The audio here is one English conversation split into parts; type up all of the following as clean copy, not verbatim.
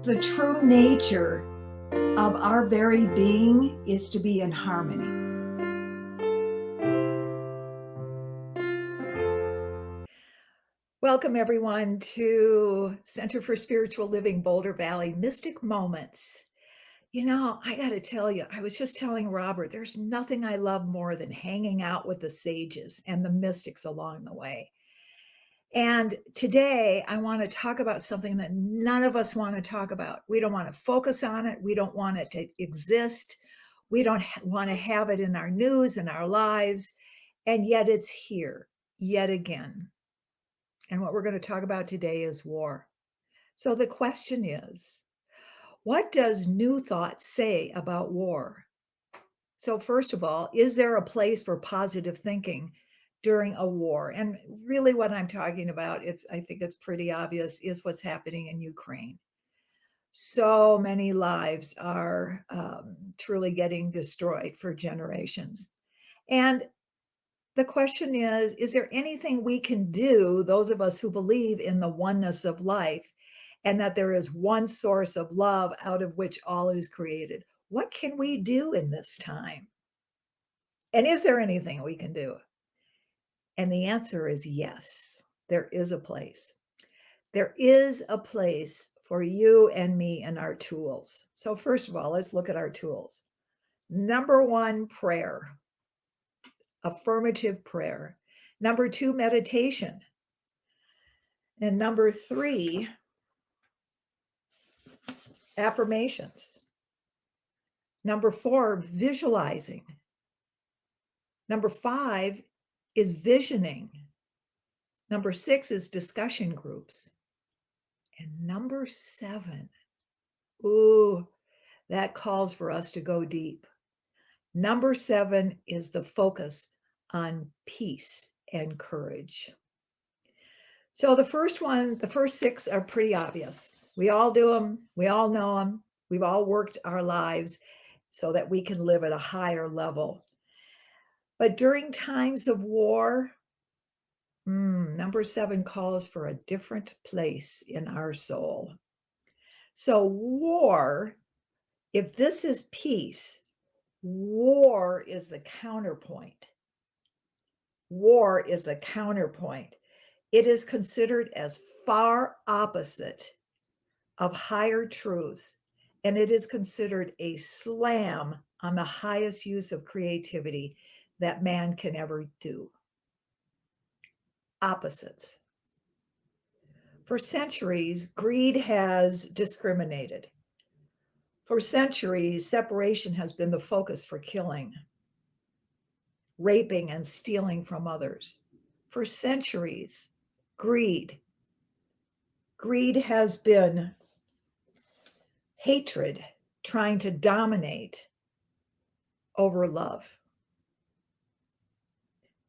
The true nature of our very being is to be in harmony. Welcome, everyone, to Center for Spiritual Living, Boulder Valley, Mystic Moments. You know, I got to tell you, I was just telling Robert, there's nothing I love more than hanging out with the sages and the mystics along the way. And today I want to talk about something that none of us want to talk about. We don't want to focus on it. We don't want it to exist. We don't want to have it in our news and our lives. And yet it's here yet again. And what we're going to talk about today is war. So the question is, what does New Thought say about war? So first of all, is there a place for positive thinking during a war? And really what I'm talking about, I think it's pretty obvious, is what's happening in Ukraine. So many lives are truly getting destroyed for generations. And the question is there anything we can do, those of us who believe in the oneness of life, and that there is one source of love out of which all is created? What can we do in this time? And is there anything we can do? And the answer is yes, there is a place. There is a place for you and me and our tools. So first of all, let's look at our tools. Number one, prayer, affirmative prayer. Number two, meditation. And number three, affirmations. Number four, visualizing. Number five is visioning. Number six is discussion groups. And number seven, ooh, that calls for us to go deep. Number seven is the focus on peace and courage. So the first six are pretty obvious. We all do them. We all know them. We've all worked our lives so that we can live at a higher level. But during times of war, number seven calls for a different place in our soul. So war, if this is peace, war is the counterpoint. War is the counterpoint. It is considered as far opposite of higher truths, and it is considered a slam on the highest use of creativity that man can ever do. Opposites. For centuries, greed has discriminated. For centuries, separation has been the focus for killing, raping, and stealing from others. For centuries, greed has been hatred trying to dominate over love.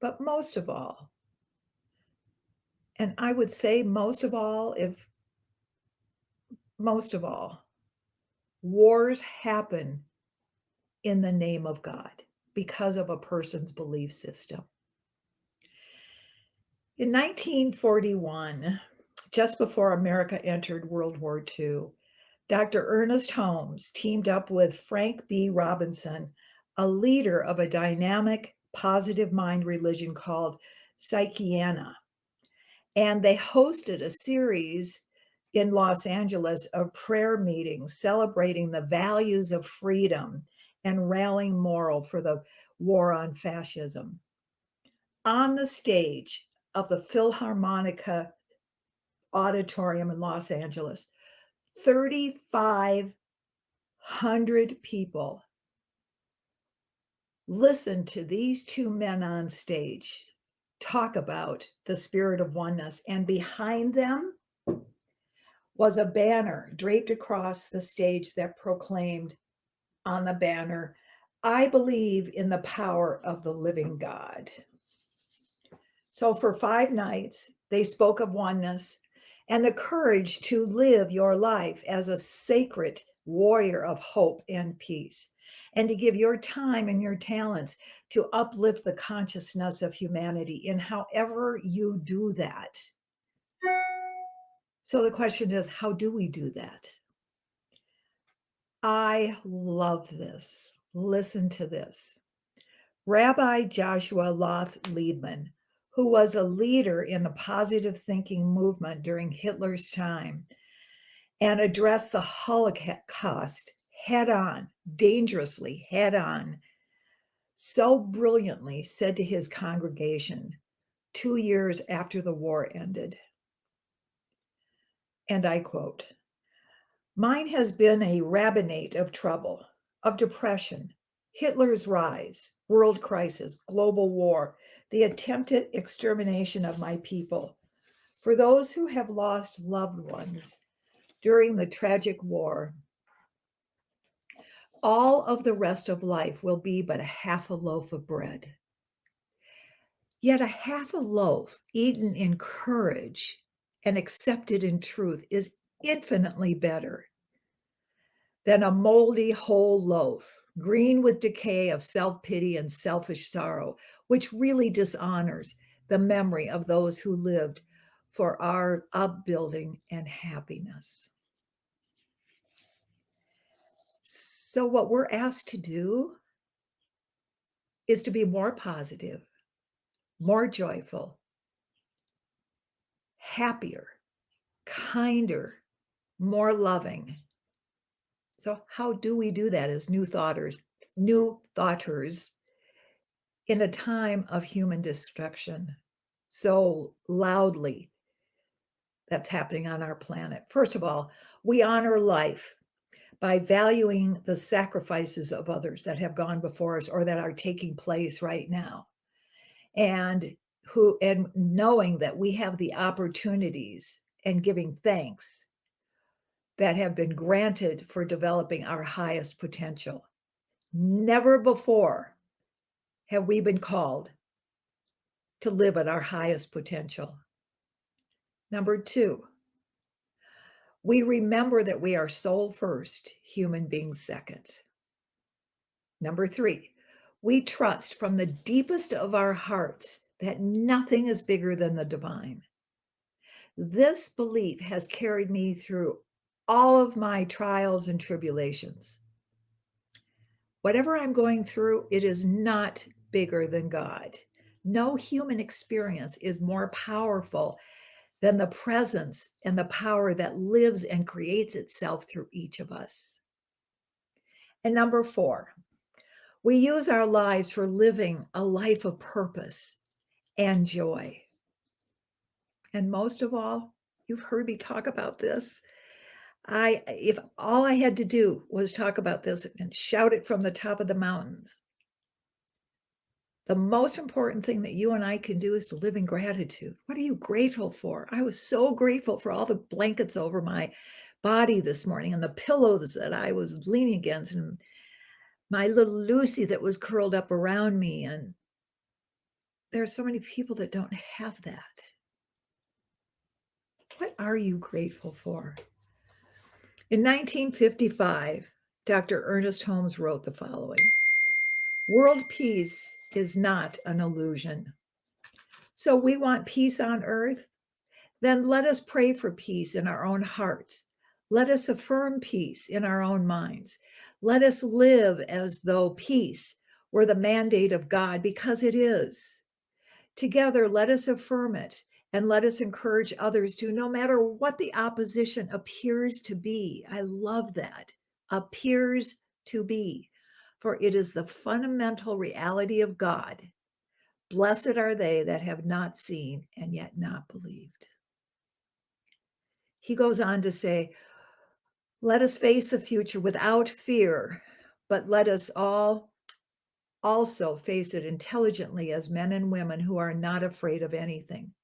But most of all, and I would say most of all, wars happen in the name of God because of a person's belief system. In 1941, just before America entered World War II, Dr. Ernest Holmes teamed up with Frank B. Robinson, a leader of a dynamic, positive mind religion called Psychiana. And they hosted a series in Los Angeles of prayer meetings celebrating the values of freedom and rallying moral for the war on fascism. On the stage of the Philharmonica Auditorium in Los Angeles, 3,500 people listened to these two men on stage talk about the spirit of oneness. And behind them was a banner draped across the stage that proclaimed on the banner, "I believe in the power of the living God." So for 5 nights, they spoke of oneness and the courage to live your life as a sacred warrior of hope and peace, and to give your time and your talents to uplift the consciousness of humanity in however you do that. So the question is, how do we do that? I love this. Listen to this. Rabbi Joshua Loth Liebman, who was a leader in the positive thinking movement during Hitler's time and addressed the Holocaust head on, dangerously head on, so brilliantly said to his congregation 2 years after the war ended, and I quote, "Mine has been a rabbinate of trouble, of depression, Hitler's rise, world crisis, global war, the attempted extermination of my people. For those who have lost loved ones during the tragic war, all of the rest of life will be but a half a loaf of bread. Yet a half a loaf eaten in courage and accepted in truth is infinitely better than a moldy whole loaf, green with decay of self-pity and selfish sorrow, which really dishonors the memory of those who lived for our upbuilding and happiness." So what we're asked to do is to be more positive, more joyful, happier, kinder, more loving. So how do we do that as new thoughters in a time of human destruction so loudly that's happening on our planet? First of all, we honor life by valuing the sacrifices of others that have gone before us or that are taking place right now. And knowing that we have the opportunities and giving thanks that have been granted for developing our highest potential. Never before have we been called to live at our highest potential. Number two, we remember that we are soul first, human beings second. Number three, we trust from the deepest of our hearts that nothing is bigger than the divine. This belief has carried me through all of my trials and tribulations. Whatever I'm going through, it is not bigger than God. No human experience is more powerful than the presence and the power that lives and creates itself through each of us. And number four, we use our lives for living a life of purpose and joy. And most of all, you've heard me talk about this. If all I had to do was talk about this and shout it from the top of the mountains, the most important thing that you and I can do is to live in gratitude. What are you grateful for? I was so grateful for all the blankets over my body this morning and the pillows that I was leaning against and my little Lucy that was curled up around me. And there are so many people that don't have that. What are you grateful for? In 1955, Dr. Ernest Holmes wrote the following: "World peace is not an illusion. So we want peace on earth? Then let us pray for peace in our own hearts. Let us affirm peace in our own minds. Let us live as though peace were the mandate of God, because it is. Together, let us affirm it and let us encourage others to, no matter what the opposition appears to be." I love that. Appears to be. For it is the fundamental reality of God. Blessed are they that have not seen and yet not believed. He goes on to say, let us face the future without fear, but let us all also face it intelligently as men and women who are not afraid of anything.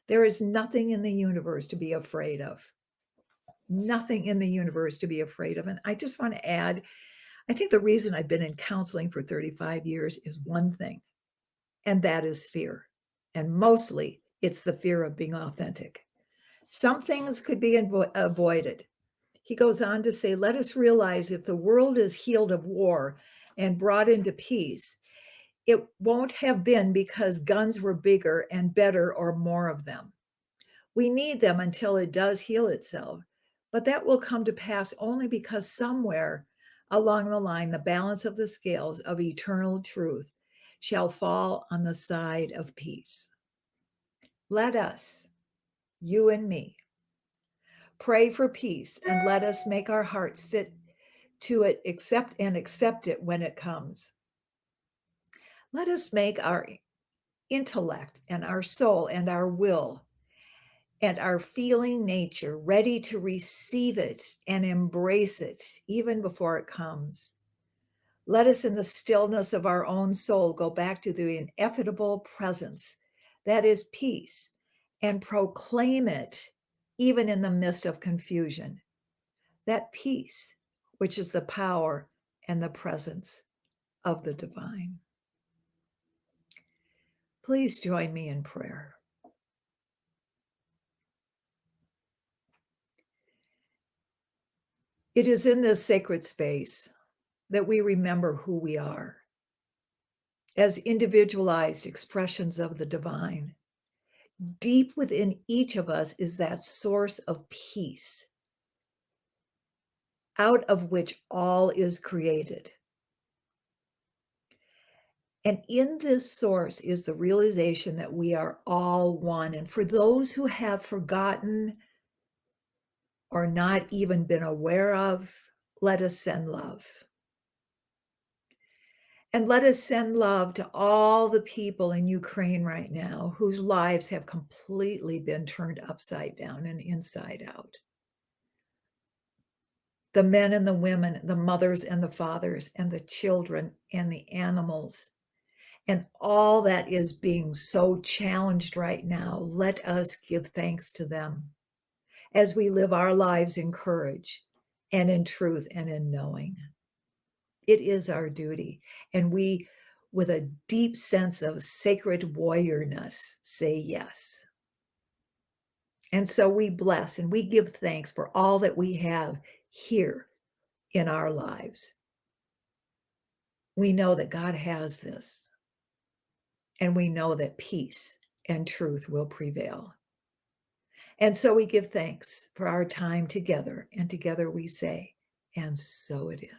There is nothing in the universe to be afraid of. Nothing in the universe to be afraid of. And I just want to add, I think the reason I've been in counseling for 35 years is one thing, and that is fear. And mostly it's the fear of being authentic. Some things could be avoided. He goes on to say, let us realize if the world is healed of war and brought into peace, it won't have been because guns were bigger and better or more of them. We need them until it does heal itself, but that will come to pass only because somewhere Along the line, the balance of the scales of eternal truth shall fall on the side of peace. Let us, you and me, pray for peace, and let us make our hearts fit to it, accept it when it comes. Let us make our intellect and our soul and our will and our feeling nature ready to receive it and embrace it even before it comes. Let us, in the stillness of our own soul, go back to the ineffable presence that is peace and proclaim it even in the midst of confusion. That peace, which is the power and the presence of the divine. Please join me in prayer. It is in this sacred space that we remember who we are as individualized expressions of the divine. Deep within each of us is that source of peace, out of which all is created. And in this source is the realization that we are all one. And for those who have forgotten or not even been aware of, let us send love. And let us send love to all the people in Ukraine right now whose lives have completely been turned upside down and inside out. The men and the women, the mothers and the fathers, and the children and the animals, and all that is being so challenged right now. Let us give thanks to them as we live our lives in courage and in truth and in knowing. It is our duty. And we, with a deep sense of sacred warriorness, say yes. And so we bless and we give thanks for all that we have here in our lives. We know that God has this, and we know that peace and truth will prevail. And so we give thanks for our time together, and together we say, and so it is.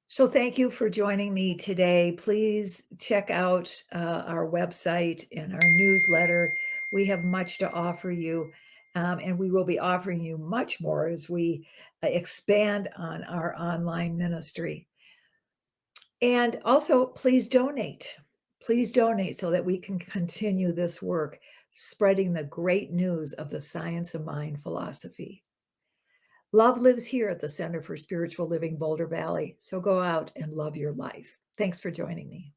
So thank you for joining me today. Please check out our website and our newsletter. We have much to offer you, and we will be offering you much more as we expand on our online ministry. And also, please donate. Please donate so that we can continue this work, spreading the great news of the science of mind philosophy. Love lives here at the Center for Spiritual Living, Boulder Valley. So go out and love your life. Thanks for joining me.